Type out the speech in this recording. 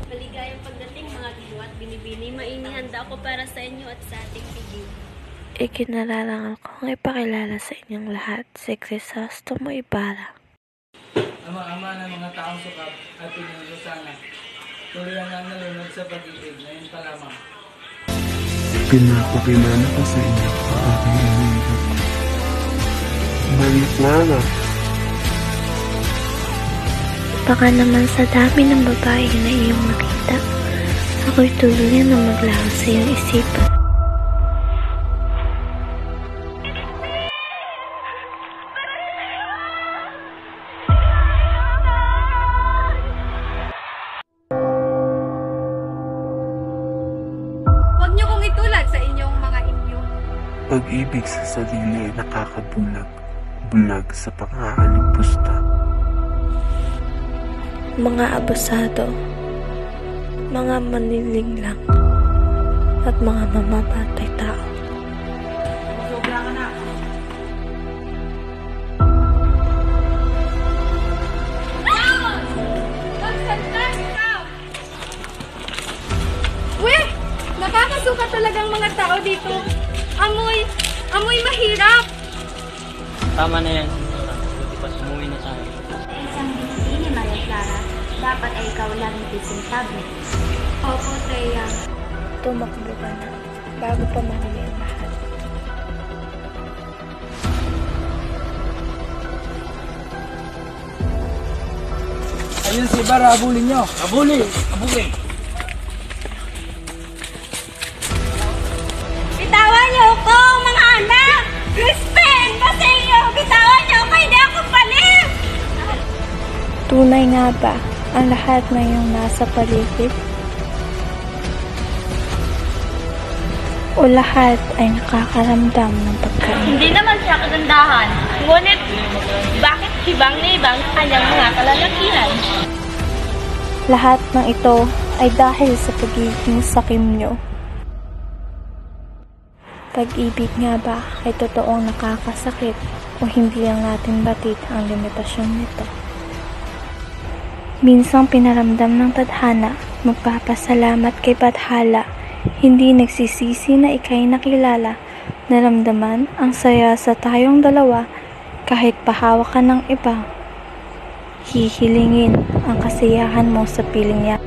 Maligayang pagdating mga diwa at binibini, mainihanda ko para sa inyo at sa ating bigay. Ikinalarangal kong ipakilala sa inyong lahat si Crisostomo Ibarra. Ama-ama ng mga taong sukap at pinag-usana. Tuloy ang nalunod sa pag-ibig, ngayon pa lamang. Pinapakilala ko sa inyo ang aking iniibig. Maliklara. Baka naman sa dami ng babae na iyong nakita, ako'y tuluyan na maglaho sa iyong isipan. Huwag niyo kong itulad sa inyong mga inyo. Pag-ibig sa sarili ay nakakabulag. Bulag sa pang-aalipusta. Mga abusado, mga manilinglang, at mga mamamatay tao. Sobra ka na. Magsandan ikaw! Uy! Nakakasuka talagang mga tao dito. Amoy mahirap! Tama na yan, Senora. Buti pa sumuwi na tayo. Sa isang binti ni Maria Clara, dapat ay ikaw lang isintabi. Opo, Thea. Tumakbo ka na, bago pa mahuli ang lahat. Ayun si Ibarra, abulin nyo. Abulin! Abulin! Bitawan niyo ako, mga anak! Crispin! Basilio! Bitawan niyo ako! Hindi ako palim! Tunay nga ba ang lahat na iyong nasa paligid? O lahat ay nakakaramdam ng pagkain? Hindi naman siya kagandahan. Ngunit, bakit hibang na ibang kanyang mga kalalakihan? Lahat ng ito ay dahil sa pagiging sakim nyo. Pag-ibig nga ba ay totoong nakakasakit o hindi lang natin batid ang limitasyon nito? Minsang pinaramdam ng tadhana, magpapasalamat kay Bathala, hindi nagsisisi na ika'y nakilala, naramdaman ang saya sa tayong dalawa kahit pahawak ka ng iba. Hihilingin ang kasiyahan mo sa piling niya.